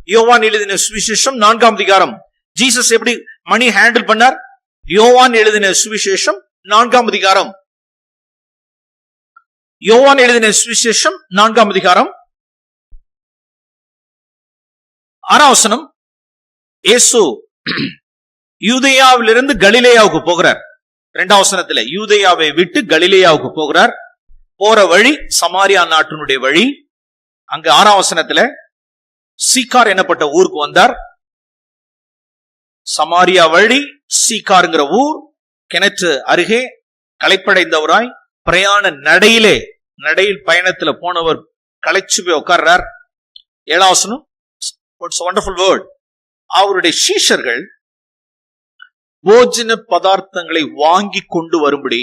யோவான் எழுதின சுவிசேஷம் 4ஆம் அதிகாரம். ஜீசஸ் எப்படி மணி ஹேண்டில் பண்ணார்? யோவான் எழுதின சுவிசேஷம் 4ஆம் அதிகாரம். யோவான் எழுதின சுவிசேஷம் 4ஆம் அதிகாரம் 6ஆம் வசனம். இயேசு யூதேயாவிலிருந்து கலிலேயாவுக்கு போகிறார். 2ஆம் வசனத்துல யூதேயாவை விட்டு கலிலேயாவுக்கு போகிறார். போற வழி சமாரியா நாட்டினுடைய வழி. அங்க 6ஆம் வசனத்துல சீக்கார் எனப்பட்ட ஊருக்கு வந்தார். சமாரியா வழி, சீக்காருங்கிற ஊர், கிணற்று அருகே களைப்படைந்தவராய் பிரயாண நடையில் பயணத்துல போனவர் களைச்சு போய் உட்கார்றார். 7ஆம் வசனம், வண்டர்ஃபுல் வேர்ட். அவருடைய சீஷர்கள் போஜன பதார்த்தங்களை வாங்கி கொண்டு வரும்படி,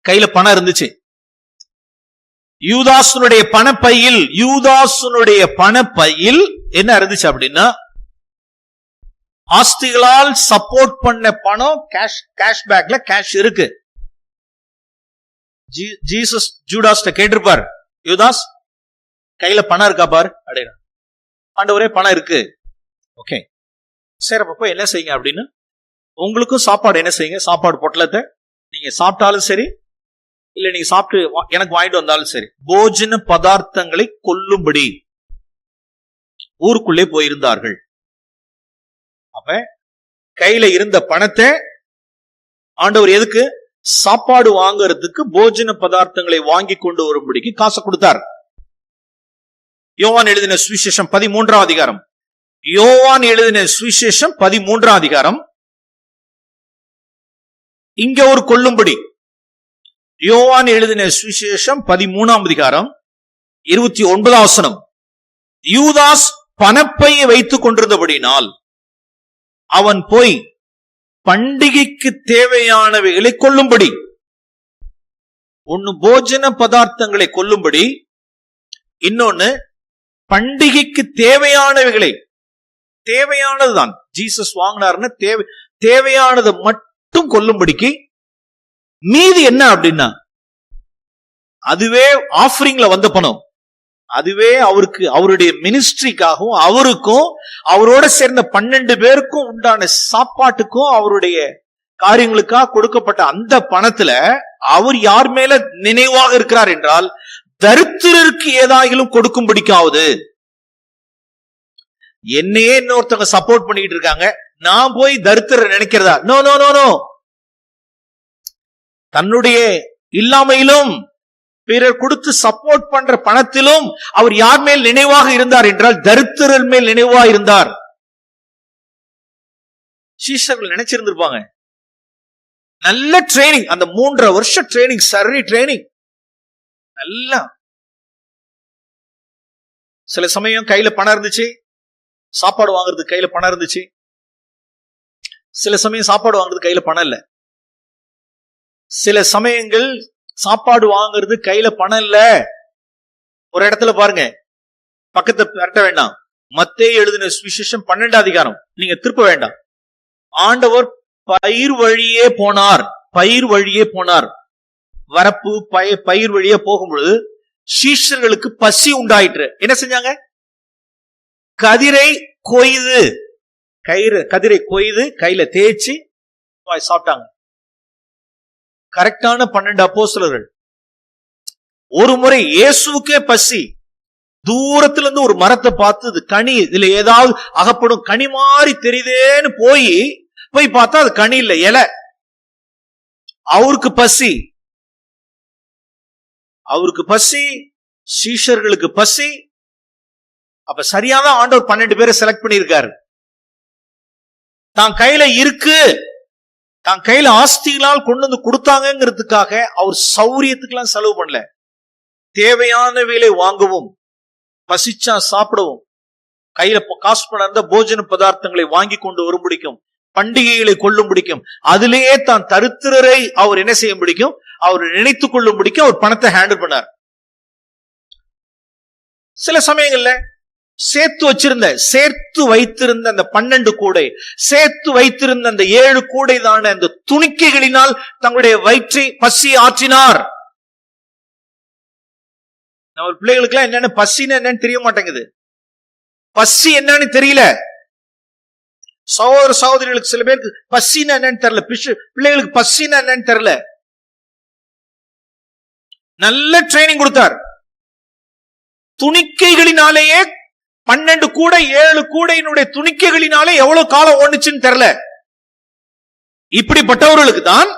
கையில பணம் இருந்துச்சு. யூதாசுனுடைய பணப்பையில் என்ன இருந்துச்சு அப்படின்னா, ஆஸ்திகளால் சப்போர்ட் பண்ண பணம், கேஷ் பேக்ல கேஷ் இருக்கு. ஜீசஸ் ஜூடாஸ்ட கேட்டிருப்பார், யூதாஸ் கையில பணம் இருக்கா பாரு அப்படின்னா. ஆண்டவரே பணம் இருக்கு. ஓகே சரி, அப்ப என்ன செய்யுங்க அப்படின்னு, உங்களுக்கும் சாப்பாடு என்ன செய்யுங்க, சாப்பாடு பொட்டலத்தை நீங்க சாப்பிட்டாலும் சரி, இல்ல நீங்க சாப்பிட்டு எனக்கு வாங்கிட்டு வந்தாலும் சரி, போஜன பதார்த்தங்களை கொல்லும்படி ஊருக்குள்ளே போயிருந்தார்கள். அப்ப கையில இருந்த பணத்தை ஆண்டவர் எதுக்கு? சாப்பாடு வாங்கறதுக்கு, போஜன பதார்த்தங்களை வாங்கி கொண்டு வரும்படிக்கு காசை கொடுத்தார். யோவான் எழுதின சுவிசேஷம் 13ஆம் அதிகாரம். யோவான் எழுதின சுவிசேஷம் 13ஆம் அதிகாரம். இங்க ஒரு கொல்லும்படி. யோவான் எழுதின சுவிசேஷம் 13ஆம் அதிகாரம் 29ஆம் வசனம். யூதாஸ் பணப்பையை வைத்துக் கொண்டிருந்தபடினால் அவன் போய் பண்டிகைக்கு தேவையானவைகளை கொல்லும்படி, ஒன்னு போஜன பதார்த்தங்களை கொல்லும்படி, இன்னொன்னு பண்டிகைக்கு தேவையானவைகளை, தேவையானதுதான் ஜீசஸ் வாங்கினார்னு தேவையானது மட்டும் கொல்லும்படிக்கு, மீதி என்ன அப்படின்னா அதுவே ஆஃபரிங்ல வந்த பணம், அதுவே அவருக்கு, அவருடைய மினிஸ்ட்ரிக்காகவும் அவருக்கும் அவரோட சேர்ந்த 12 பேருக்கும் உண்டான சாப்பாட்டுக்கும் அவருடைய காரியங்களுக்காக கொடுக்கப்பட்ட அந்த பணத்துல அவர் யார் மேல நினைவாக இருக்கிறார் என்றால், தரித்திரருக்கு ஏதாயிலும் கொடுக்கும்படிக்காவது. என்னையே இன்னொருத்தவங்க சப்போர்ட் பண்ணிட்டு இருக்காங்க, நான் போய் தரித்திர நினைக்கிறதா? No no no no. தன்னுடைய இல்லாமையிலும் பிறர் கொடுத்து சப்போர்ட் பண்ற பணத்திலும் அவர் யார் மேல் நினைவாக இருந்தார் என்றால், தரித்திரர் மேல் நினைவாக இருந்தார். சீஷர்கள் நினைச்சிருந்திருப்பாங்க, நல்ல ட்ரைனிங், அந்த 3.5 வருஷ ட்ரைனிங், சரி ட்ரைனிங் நல்லா. சில சமயம் கையில பணம் இருந்துச்சு, சாப்பாடு வாங்குறதுக்கு கையில பணம் இருந்துச்சு. சில சமயம் சாப்பாடு வாங்குறது கையில பணம் இல்ல. சில சமயங்கள் சாப்பாடு வாங்குறது கையில பணம் இல்ல. ஒரு இடத்துல பாருங்க, பக்கத்தை பரட்ட வேண்டாம், மத்தேயு எழுதின சுவிசேஷம் 12ஆம் அதிகாரம், நீங்க திருப்ப வேண்டாம். ஆண்டவர் பயிர் வழியே போனார். வரப்பு பயிர் வழியே போகும்பொழுது சீஷர்களுக்கு பசி உண்டாயிற்று. என்ன செஞ்சாங்க? கதிரை கொய்து கையில தேய்ச்சி சாப்பிட்டாங்க. கரெக்டான 12 அப்போஸ்தலர்கள். ஒரு முறை இயேசுவுக்கே பசி, தூரத்துல இருந்து ஒரு மரத்தை பார்த்து, இது கனி, இதுல ஏதாவது அகப்படும், கனி மாதிரி தெரியுதேன்னு போய் பார்த்தா அது கனி இல்ல, இலை. அவருக்கு பசி, சீஷர்களுக்கு பசி. அப்ப சரியான ஆண்டவர் 12 பேரை செலக்ட் பண்ணியிருக்காரு. தான் கையில இருக்கு, தான் கையில ஆஸ்திகளால் கொண்டு வந்து கொடுத்தாங்கிறதுக்காக அவர் சௌரியத்துக்கெல்லாம் செலவு பண்ணல. தேவையானவைகளை வாங்கவும், பசிச்சா சாப்பிடவும், கையில காசு பணம் இருந்த போஜன பதார்த்தங்களை வாங்கி கொண்டு வரும் பிடிக்கும், பண்டிகைகளை கொள்ளும் பிடிக்கும். அதிலேயே தான் தரித்திரரை அவர் என்ன செய்ய பிடிக்கும், அவர் நினைத்துக் கொள்ளும் பிடிக்கும். அவர் பணத்தை ஹேண்டில் பண்ணார். சில சமயங்கள்ல சேர்த்து வைத்திருந்த அந்த 12 கூடை, சேர்த்து வைத்திருந்த அந்த 7 கூடை தான அந்த துணிக்கைகளினால் தங்களுடைய வயிற்றை பசி ஆற்றினார். நம்ம பிள்ளைகளுக்கு எல்லாம் என்னன்னு பசின்னு என்னன்னு தெரிய மாட்டேங்குது. பசி என்னன்னு தெரியல. சகோதர சகோதரிகளுக்கு சில பேருக்கு பசின்னா என்னன்னு தெரியல. பிள்ளைகளுக்கு பசின்னா என்னன்னு தெரியல. நல்ல ட்ரைனிங் கொடுத்தார். துணிக்கைகளினாலேயே 12 கூடை 7 கூடையினுடைய துணிக்கைகளினாலே எவ்வளவு காலம் ஓடுச்சுன்னு தெரியல. இப்படிப்பட்டவர்களுக்கு தான்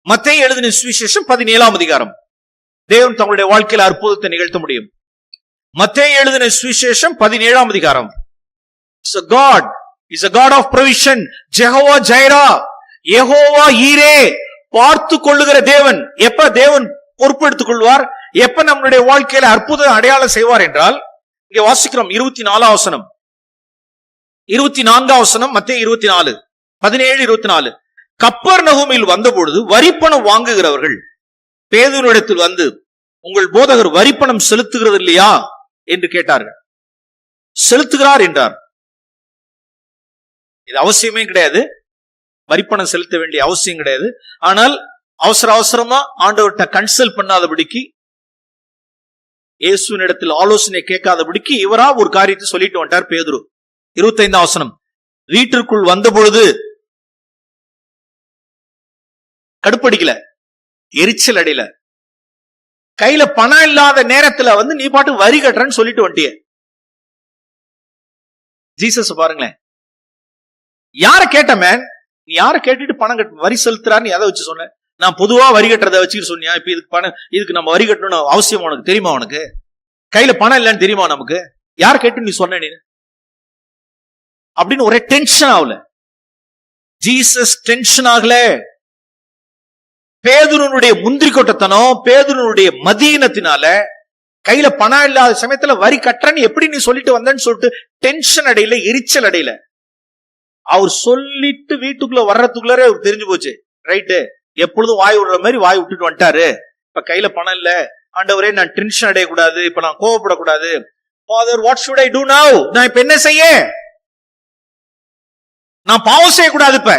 மத்தேயு எழுதின சுவிசேஷம் 17ஆம் அதிகாரம் தேவன் தங்களுடைய வாழ்க்கையில அற்புதத்தை நிகழ்த்த முடியும். மத்தேயு எழுதின சுவிசேஷம் 17ஆம் அதிகாரம். God is a God of provision. Jehovah Zaira, Jehovah ஈரே, பார்த்து கொள்ளுகிற தேவன். எப்ப தேவன் பொறுப்பெடுத்துக் கொள்வார், எப்ப நம்மளுடைய வாழ்க்கையில அற்புத அடையாளம் செய்வார் என்றால், இங்க வாசிக்கிறோம் 24ஆம் வசனம், 24ஆம் வசனம், மத்தேயு 24 17 24. கப்பர்நகூமில் வந்தபொழுது வரிப்பணம் வாங்குகிறவர்கள் பேதுருவிடத்தில் வந்து, உங்கள் போதகர் வரிப்பணம் செலுத்துகிறது இல்லையா என்று கேட்டார்கள். செலுத்துகிறார் என்றார். இது அவசியமே கிடையாது, வரிப்பணம் செலுத்த வேண்டிய அவசியம் கிடையாது. ஆனால் அவசரமா ஆண்டவர்கிட்ட கன்சல்ட் பண்ணாதபடிக்கு, இயேசுவின் இடத்தில் ஆலோசனை கேட்காதபடிக்கு இவரா ஒரு காரியத்தை சொல்லிட்டு வந்துட்டார் பேதுரு. 25ஆம் வசனம். வீட்டிற்குள் வந்த பொழுது கடுப்படிக்கல, எரிச்சல் அடையில, கையில பணம் இல்லாத நேரத்துல வந்து நீ பாட்டு வரி கட்டுறன்னு சொல்லிட்டு வந்துட்டிய. ஜீசஸ் பாருங்களேன், யார கேட்ட மேன், நீ யார கேட்டுட்டு பணம் கட்ட வரி செலுத்துறான்னு எதை வச்சு சொன்ன? நான் பொதுவா வரி கட்டுறதை வச்சுட்டு சொன்னியா? இப்ப இதுக்கு பணம், இதுக்கு நம்ம வரி கட்டணும் அவசியம் உனக்கு தெரியுமா? உனக்கு கையில பணம் இல்லைன்னு தெரியுமா? நமக்கு யார் கேட்டு நீ சொன்ன நீ அப்படின்னு ஒரே டென்ஷன் ஆகல. ஜீசஸ் டென்ஷன் ஆகல. பேதுருனுடைய முந்திரி கொட்டத்தனம், பேதுருனுடைய மதீனத்தினால கையில பணம் இல்லாத சமயத்துல வரி கட்டுறன்னு எப்படி நீ சொல்லிட்டு வந்தேன்னு சொல்லிட்டு டென்ஷன் அடையில, எரிச்சல் அடையில. அவர் சொல்லிட்டு வீட்டுக்குள்ள வர்றதுக்குள்ளாரே அவர் தெரிஞ்சு போச்சு. ரைட்டு, எப்பொழுதும் வாய் விடுற மாதிரி வாய் விட்டுட்டு வந்துட்டாரு. இப்ப கையில பணம் இல்ல, ஆண்டவரே நான் டென்ஷன் அடையக்கூடாது, இப்ப நான் கோவப்படக்கூடாது. Father, what should I do now? நான் இப்ப என்ன செய்ய? நான் பாவம் செய்யக்கூடாது. இப்ப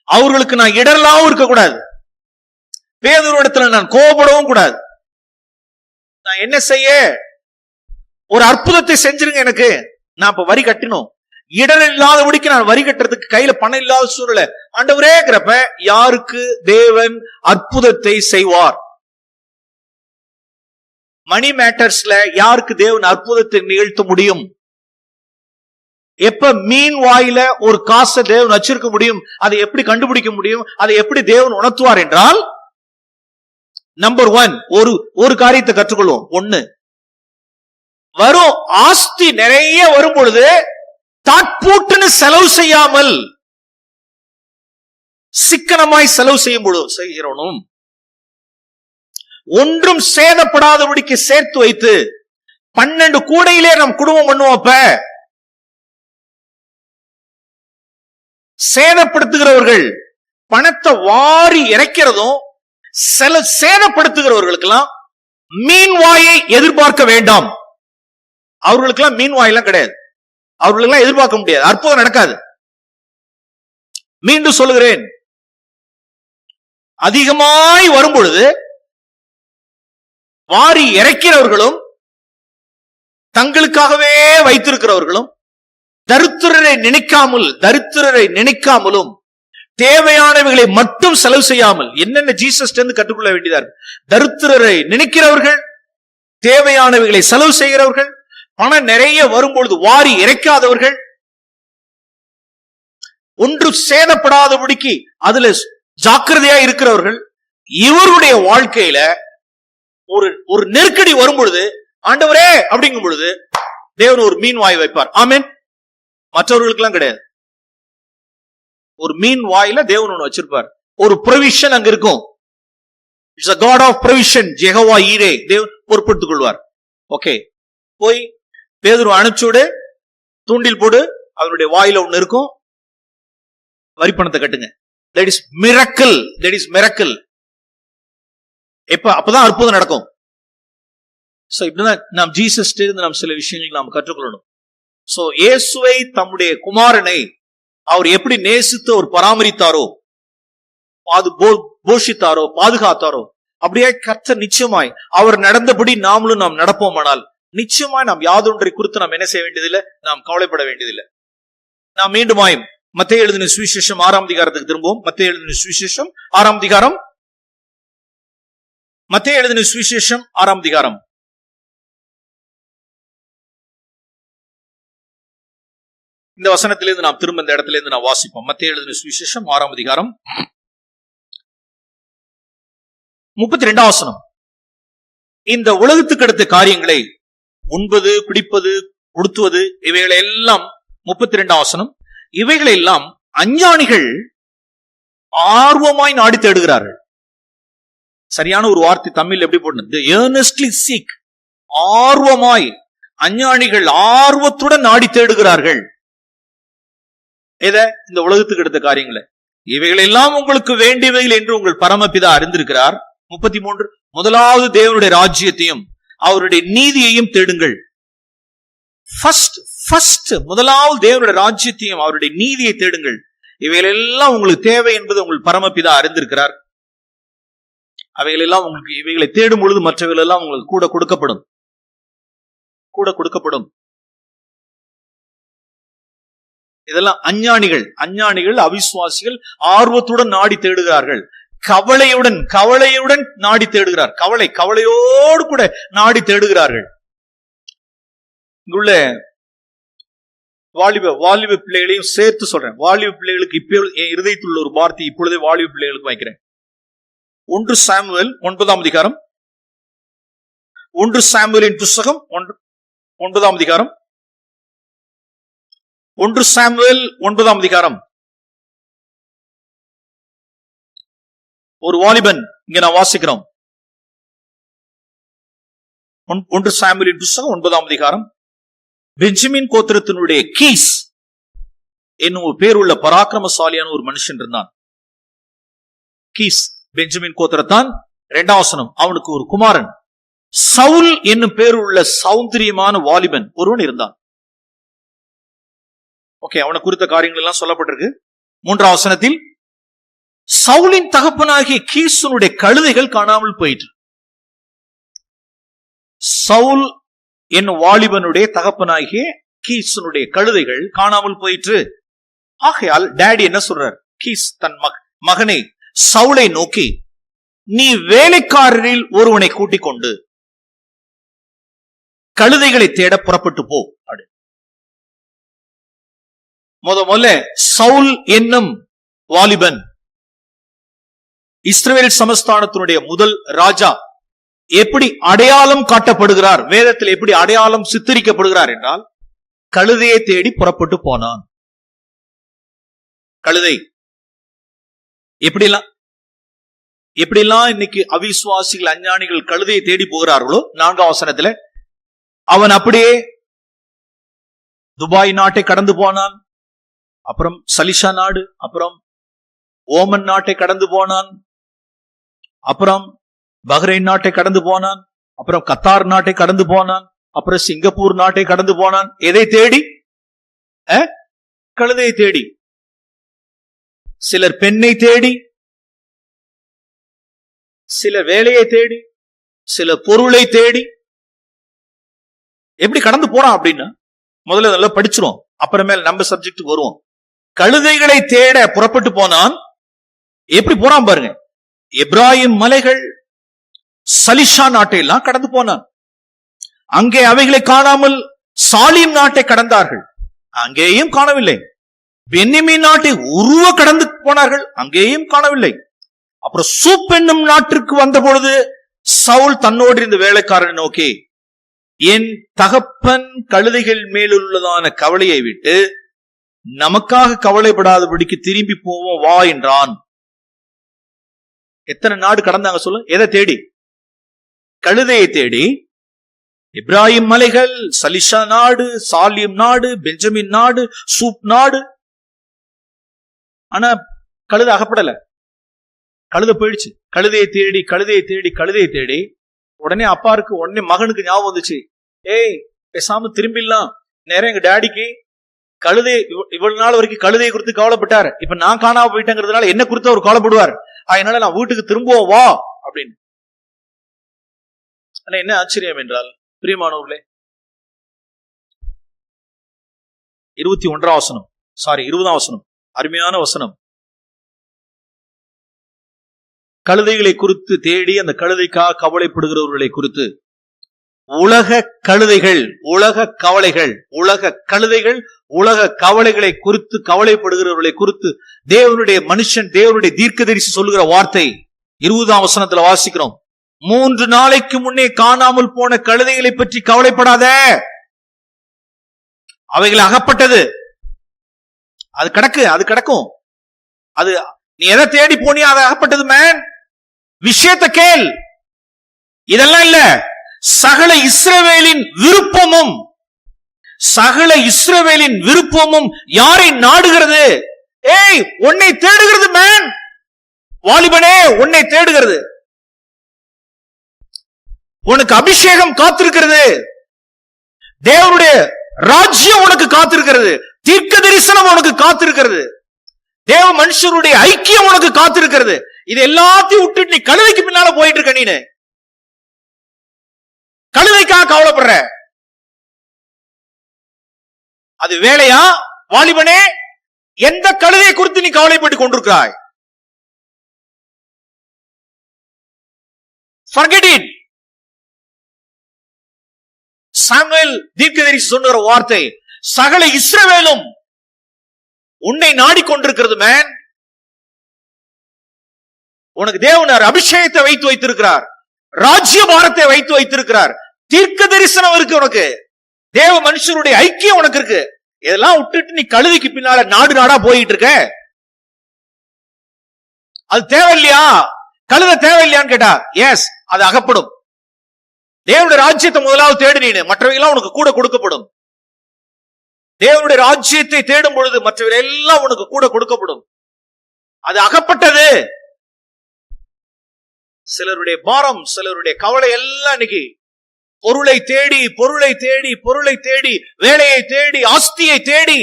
அவர்களுக்கு நான் இடரலாவும் இருக்கக்கூடாது, பேதுருவிடத்துல நான் கோவப்படவும் கூடாது. நான் என்ன செய்ய? ஒரு அற்புதத்தை செஞ்சிருங்க எனக்கு. நான் இப்ப வரி கட்டணும். இடர் இல்லாதபடிக்கு நான் வரி கட்டுறதுக்கு கையில பணம் இல்லாத சூழல ஆண்டவரேங்கிறப்ப யாருக்கு தேவன் அற்புதத்தை செய்வார்? மணி மேட்டர்ஸ்ல யாருக்கு தேவன் அற்புதத்தை நிகழ்த்த முடியும்? எப்ப மீன் வாயில ஒரு காசை தேவன் வச்சிருக்க முடியும்? அதை எப்படி கண்டுபிடிக்க முடியும்? அதை எப்படி தேவன் உணர்த்துவார் என்றால், நம்பர் 1, ஒரு காரியத்தை கற்றுக்கொள்வோம். 1, வரும் ஆஸ்தி நிறைய வரும் பொழுது தாட்பூட்டுன்னு செலவு செய்யாமல் சிக்கனமாய் செலவு செய்யணும். ஒன்றும் சேதப்படாதபடிக்கு சேர்த்து வைத்து 12 கூடையிலே நம் குடும்பம் பண்ணுவோம். அப்ப சேதப்படுத்துகிறவர்கள் பணத்தை வாரி இறைக்கிறதும், சேதப்படுத்துகிறவர்களுக்கெல்லாம் மீன் வாயை எதிர்பார்க்க வேண்டாம். அவர்களுக்கெல்லாம் மீன் வாயெல்லாம் கிடையாது, அவர்களுக்கெல்லாம் எதிர்பார்க்க முடியாது, அற்புதம் நடக்காது. மீண்டும் சொல்லுகிறேன், அதிகமாய் வரும் பொழுது வாரி இறைக்கிறவர்களும் தங்களுக்காகவே வைத்திருக்கிறவர்களும் தரித்திரரை நினைக்காமலும் தேவையானவைகளை மட்டும் செலவு செய்யாமல், என்னென்ன ஜீசஸ் கற்றுக்கொள்ள வேண்டியதா இருக்கு. தரித்திரரை நினைக்கிறவர்கள், தேவையானவைகளை செலவு செய்கிறவர்கள், பணம் நிறைய வரும்பொழுது வாரி இறைக்காதவர்கள், ஒன்று சேதப்படாதபடிக்கு அதுல ஜாக்கிரதையா இருக்கிறவர்கள், இவருடைய வாழ்க்கையில ஒரு நெருக்கடி வரும் பொழுது ஆண்டவரே அப்படிங்கும் பொழுது தேவன் ஒரு மீன் வாய் வைப்பார். ஆமென். மற்றவர்களுக்கு எல்லாம் கிடையாது. ஒரு மீன் வாயில தேவன் ஒண்ணு வச்சிருப்பார். ஒரு ப்ரொவிஷன் அங்க இருக்கும். It's a God of provision. Jehovah ஈரே, தேவன் பொறுப்பெடுத்துக் கொள்வார். ஓகே, போய் பேதுரு அனுப்பிச்சுடு, தூண்டில் போடு, அவருடைய வாயில ஒண்ணு இருக்கும், வரி பணத்தை கட்டுங்க. That is miracle. That is miracle. அப்பதான் அற்புதம் நடக்கும். சோ இப்படிதான் நாம் ஜீசஸ் இருந்து நாம் சில விஷயங்கள் நாம் கற்றுக்கொள்ளணும். சோ இயேசுவை, தம்முடைய குமாரனை அவர் எப்படி நேசித்து அவர் பராமரித்தாரோ, போஷித்தாரோ, பாதுகாத்தாரோ, அப்படியே கர்த்தர் நிச்சயமாய் அவர் நடந்தபடி நாம் நடப்போமானால் நிச்சயமா நாம் யாதொன்றை குறித்து நாம் என்ன செய்ய வேண்டியதில்லை, நாம் கவலைப்பட வேண்டியதில்லை. நாம் மீண்டுமாயும் மத்தேயு எழுதின சுவிசேஷம் 6ஆம் அதிகாரத்துக்கு திரும்புவோம். மத்தேயு எழுதின சுவிசேஷம் 6ஆம் அதிகாரம். மத்தேயு எழுதின சுவிசேஷம் 6ஆம் அதிகாரம். இந்த வசனத்திலிருந்து நாம் திரும்ப இந்த இடத்துல இருந்து நாம் வாசிப்போம். மத்தேயு எழுதின சுவிசேஷம் 6ஆம் அதிகாரம் 32ஆம் வசனம். இந்த உலகத்துக்கு அடுத்த காரியங்களை உண்பது, குடிப்பது, உடுத்துவது, இவைகளை எல்லாம் 32ஆம் வசனம். இவைகளை எல்லாம் அஞ்ஞானிகள் ஆர்வமாய் நாடி தேடுகிறார்கள். சரியான ஒரு வார்த்தை தமிழ் எப்படி போட்டு, earnestly seek, ஆர்வமாய், அஞ்ஞானிகள் ஆர்வத்துடன் நாடி தேடுகிறார்கள். எதை? இந்த உலகத்துக்கு எடுத்த காரியங்களை. இவைகள் எல்லாம் உங்களுக்கு வேண்டியவைகள் என்று உங்கள் பரமபிதா அறிந்திருக்கிறார். 33, முதலாவது தேவனுடைய ராஜ்யத்தையும் அவருடைய நீதியையும் தேடுங்கள். முதலாவது தேவனுடைய ராஜ்யத்தையும் அவருடைய நீதியை தேடுங்கள். இவைகள் எல்லாம் உங்களுக்கு தேவை என்பது உங்கள் பரமபிதா அறிந்திருக்கிறார். அவைகள் எல்லாம் உங்களுக்கு, இவைகளை தேடும் பொழுது மற்றவைகள் எல்லாம் உங்களுக்கு கூட கொடுக்கப்படும். இதெல்லாம் அஞ்ஞானிகள் அவிசுவாசிகள் ஆர்வத்துடன் நாடி தேடுகிறார்கள். கவலையுடன் நாடி தேடுகிறார். கவலையோடு கூட நாடி தேடுகிறார்கள். இங்குள்ள வாலிப பிள்ளைகளையும் சேர்த்து சொல்றேன். வாலிப பிள்ளைகளுக்கு இப்ப என் இருதயத்தில் உள்ள ஒரு வார்த்தை இப்பொழுதே வாலிப பிள்ளைகளுக்கு வைக்கிறேன். 1 சாமுவேல் 9ஆம் அதிகாரம். 1 சாமுவேலின் புஸ்தகம் 9ஆம் அதிகாரம். 1 சாமுவேல் 9ஆம் அதிகாரம். ஒரு வாலிபன் இங்க நான் வாசிக்கிறோம். 1 சாமுவேலின் புஸ்தகம் 9ஆம் அதிகாரம். பெஞ்சமின் கோத்திரத்தினுடைய கீஸ் என்னும் ஒரு பேர் உள்ள பராக்கிரமசாலியான ஒரு மனுஷன் இருந்தான். கீஸ் பெஞ்சமின் கோத்திரத்தான். 2ஆம் வசனம். அவனுக்கு ஒரு குமாரன் சவுல் என்னும் பேர் உள்ள சௌந்தரியமான வாலிபன் ஒருவன் இருந்தான். ஓகே, அவனை குறித்த காரியங்கள் எல்லாம் சொல்லப்பட்டிருக்கு. 3ஆம் வசனத்தில் சவுலின் தகப்பனாகிய கீசுனுடைய கழுதைகள் காணாமல் போயிற்று. சவுல் என்னும் வாலிபனுடைய தகப்பனாகிய கீசுனுடைய கழுதைகள் காணாமல் போயிற்று. ஆகையால் டாடி என்ன சொல்றார்? கீஸ் தன் மகனை சவுலை நோக்கி, நீ வேலைக்காரரில் ஒருவனை கூட்டிக் கொண்டு கழுதைகளை தேட புறப்பட்டு போ. முதல்ல சவுல் என்னும் வாலிபன் இஸ்ரவேல் சமஸ்தானத்தினுடைய முதல் ராஜா எப்படி அடையாளம் காட்டப்படுகிறார், வேதத்தில் எப்படி அடையாளம் சித்தரிக்கப்படுகிறார் என்றால், கழுதையை தேடி புறப்பட்டு போனான். கழுதை எப்படிலாம் இன்னைக்கு அவிசுவாசிகள் அஞ்ஞானிகள் கழுதையை தேடி போகிறார்களோ, 4ஆம் வசனத்துல அவன் அப்படியே துபாய் நாட்டை கடந்து போனான். அப்புறம் சலிஷா நாடு, அப்புறம் ஓமன் நாட்டை கடந்து போனான், அப்புறம் பஹ்ரைன் நாட்டை கடந்து போனான், அப்புறம் கத்தார் நாட்டை கடந்து போனான், அப்புறம் சிங்கப்பூர் நாட்டை கடந்து போனான். எதை தேடி? கழுதையை தேடி. சிலர் பெண்ணை தேடி, சில வேலையை தேடி, சில பொருளை தேடி. எப்படி கடந்து போறான் அப்படின்னா, முதல்ல நல்லா படிச்சிருவோம், அப்புறமேல நம்ம சப்ஜெக்ட் வருவோம். கழுதைகளை தேட புறப்பட்டு போனான். எப்படி போறான் பாருங்க. எப்ராயிம் மலைகள், சலிஷா நாட்டை எல்லாம் கடந்து போனான். அங்கே அவைகளை காணாமல் சாலிம் நாட்டை கடந்தார்கள், அங்கேயும் காணவில்லை. பென்னிமீன் நாட்டை உருவ கடந்து போனார்கள், அங்கேயும் காணவில்லை. அப்புறம் சூப் என்னும் நாட்டிற்கு வந்த பொழுது சவுல் தன்னோடு இருந்த வேலைக்காரனை நோக்கி, என் தகப்பன் கழுதைகள் மேலுள்ளதான கவலையை விட்டு நமக்காக கவலைப்படாதபடிக்கு திரும்பி போவோம் வா என்றான். எத்தனை நாடு கடந்தாங்க சொல்லு? எதை தேடி? கழுதையை தேடி. இப்ராஹிம் மலைகள், சலிஷா நாடு, சாலிம் நாடு, பெஞ்சமின் நாடு, சூப் நாடு. ஆனா கழுதை அகப்படல. கழுதை போயிடுச்சு. கழுதையை தேடி உடனே அப்பாருக்கு, உடனே மகனுக்கு ஞாபகம் வந்துச்சு, ஏய் பேசாம திரும்பிடலாம், நேரம் எங்க டாடிக்கு கழுதை இவ்வளவு நாள் வரைக்கும் கழுதையை குறித்து கவலைப்பட்டார், இப்ப நான் காணாம போயிட்டேங்கிறதுனால என்ன குறித்து அவர் கவலைப்படுவார், அதனால நான் வீட்டுக்கு திரும்புவோம் வா அப்படின்னு. ஆனா என்ன ஆச்சரியம் என்றால், பிரியமானவர்களே, 21 வசனம், 20 வசனம், அருமையான வசனம். கழுதைகளை குறித்து தேடி அந்த கழுதைக்காக கவலைப்படுகிறவர்களை குறித்து, உலக கழுதைகள், உலக கவலைகள், உலக கழுதைகள், உலக கவலைகளை குறித்து கவலைப்படுகிறவர்களை குறித்து தேவனுடைய மனுஷன், தேவனுடைய தீர்க்கதரிசி சொல்லுகிற வார்த்தை 20 வசனத்துல வாசிக்கிறோம். 3 நாளைக்கு முன்னே காணாமல் போன கழுதைகளை பற்றி கவலைப்படாத, அவைகள் அகப்பட்டது. அது கிடக்கும். அது நீ எதை தேடி போனியா அது அகப்பட்டது. மேன், விஷயத்தை கேள். இதெல்லாம் இல்ல, சகல இஸ்ரவேலின் விருப்பமும், சகல இஸ்ரவேலின் விருப்பமும் யாரை நாடுகிறது? ஏய், உன்னை தேடுகிறது. மேன், வாலிபனே, உன்னை தேடுகிறது. உனக்கு அபிஷேகம் காத்திருக்கிறது. தேவனுடைய ராஜ்யம் உனக்கு காத்திருக்கிறது. தீர்க்க தரிசனம் உனக்கு காத்திருக்கிறது. தேவ மனுஷருடைய ஐக்கியம் உனக்கு காத்திருக்கிறது. இது எல்லாத்தையும் விட்டுட்டு நீ கழுதைக்கு பின்னால போயிட்டு இருக்க. நீனு கழுதைக்காக கவலைப்படுற. அது வேலையா? வாலிபனே, எந்த கழுதையை குறித்து நீ கவலைப்பட்டு கொண்டிருக்கிறாய்? Forget it. சாமுவேல் தீர்க்கதரிசி சொன்ன வார்த்தை, சகல இஸ்ரவேலும் உன்னை நாடிக்கொண்டிருக்கிறது. மேன், உனக்கு தேவன் அபிஷேகத்தை வைத்து வைத்திருக்கிறார், ராஜ்ய பாரத்தை வைத்து வைத்திருக்கிறார், தீர்க்க தரிசனம் இருக்கு உனக்கு, தேவ மனுஷருடைய ஐக்கியம் உனக்கு இருக்கு. இதெல்லாம் விட்டுட்டு நீ கழுதைக்கு பின்னால நாடு நாடா போயிட்டு இருக்க. அது தேவையில்லையா? கழுதை தேவையில்லையான்னு கேட்டா எஸ், அது அகப்படும். தேவனுடைய ராஜ்யத்தை முதலாவது தேடு. நீனு மற்றவையெல்லாம் உனக்கு கூட கொடுக்கப்படும். தேவனுடைய ராஜ்யத்தை தேடும் பொழுது மற்றவை எல்லாம் உனக்கு கூட கொடுக்கப்படும். அது அகப்பட்டது. சிலருடைய பாரம், சிலருடைய கவலை எல்லாம் இன்னைக்கு பொருளை தேடி, பொருளை தேடி, பொருளை தேடி, வேலையை தேடி, ஆஸ்தியை தேடி,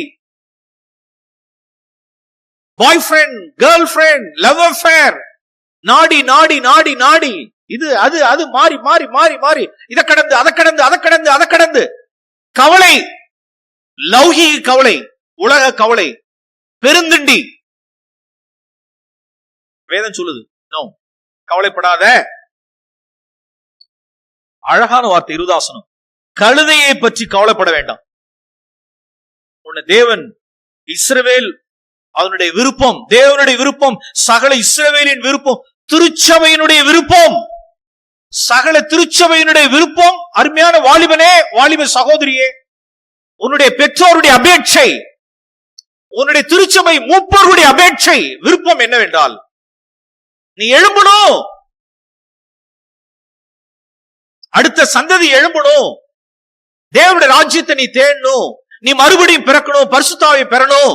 boy friend, girl friend, love affair நாடி நாடி நாடி நாடி, இது அது அது மாறி மாறி மாறி மாறி, இதை கடந்து அதை கடந்து அதை கடந்து அதை கடந்து கவலை, லௌகீக கவலை, உலக கவலை, பெருந்திண்டி. வேதம் சொல்லுது, நோ, கவலைப்படாத. அழகான வார்த்தை 20 வசனம். கழுதையை பற்றி கவலைப்பட வேண்டாம். உன்னை தேவன், இஸ்ரவேல் அதனுடைய விருப்பம், தேவனுடைய விருப்பம், சகல இஸ்ரவேலின் விருப்பம், திருச்சபையினுடைய விருப்பம், சகல திருச்சபையினுடைய விருப்பம். அருமையான வாலிபனே, வாலிப சகோதரியே, உன்னுடைய பெற்றோருடைய அபேட்சை, உன்னுடைய திருச்சபை மூப்பருடைய அபேட்சை, விருப்பம் என்னவென்றால் நீ எழும்பணும், அடுத்த சந்ததி எழும்பணும், தேவனுடைய ராஜ்யத்தை நீ தேடணும், நீ மறுபடியும் பிறக்கணும், பரிசுத்தாவை பெறணும்,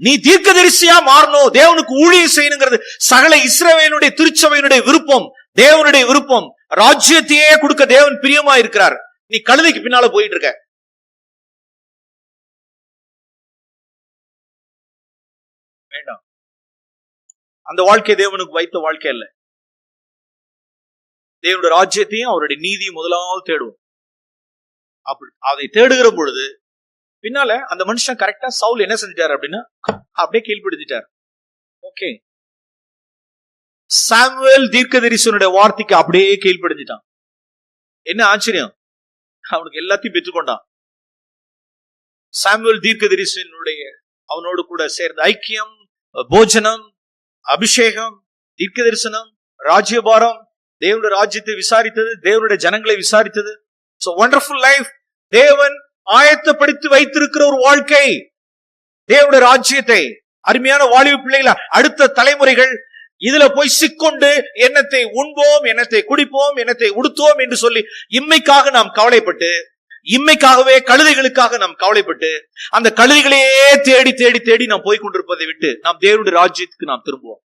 நீ தீர்க்கதரிசியா மாறணும், தேவனுக்கு ஊழியம் செய்யணுங்கிறது சகல இஸ்ரவேலுடைய திருச்சபையினுடைய விருப்பம், தேவனுடைய விருப்பம். ராஜ்யத்தையே கொடுக்க தேவன் பிரியமா இருக்கிறார். நீ கழுதைக்கு பின்னால போயிட்டு இருக்க. வேண்டாம், அந்த வாழ்க்கை தேவனுக்கு வைத்த வாழ்க்கை அல்ல. தேவனுடைய ராஜ்யத்தையும் அவருடைய நீதியும் முதலாவது தேடுவோம். அப்படி அதை தேடுகிற பொழுது பின்னால அந்த மனுஷன் கரெக்டா சவுல் என்ன செஞ்சிட்டார் அப்படின்னா அப்படியே கீழ்ப்படுத்திட்டார். ஓகே, சாமுவேல் தீர்க்கதரிசனுடைய வார்த்தைக்கு அப்படியே கீழ்ப்படிஞ்சிட்டான். என்ன ஆச்சரியம், அவனுக்கு எல்லாத்தையும் பெற்றுக்கொண்டான். சாமுவேல் தீர்க்கதரிசனுடைய அவனோடு கூட சேர்ந்த ஐக்கியம், போஜனம், அபிஷேகம், தீர்க்க தரிசனம், ராஜ்யபாரம், தேவனுடைய ராஜ்யத்தை விசாரித்தது, தேவனுடைய ஜனங்களை விசாரித்தது. So wonderful life. தேவன் ஆயத்தப்படுத்தி வைத்திருக்கிற ஒரு வாழ்க்கை, தேவனுடைய ராஜ்யத்தை. அருமையான வாலிப பிள்ளைகள், அடுத்த தலைமுறைகள் இதுல போய் சிக்கொண்டு எண்ணத்தை உண்போம், எண்ணத்தை குடிப்போம், எண்ணத்தை உடுத்துவோம் என்று சொல்லி இம்மைக்காக நாம் கவலைப்பட்டு, இம்மைக்காகவே கழுதைகளுக்காக நாம் கவலைப்பட்டு, அந்த கழுதைகளையே தேடி தேடி தேடி நாம் போய் கொண்டிருப்பதை விட்டு நாம் தேவனுடைய ராஜ்யத்துக்கு நாம் திரும்புவோம்.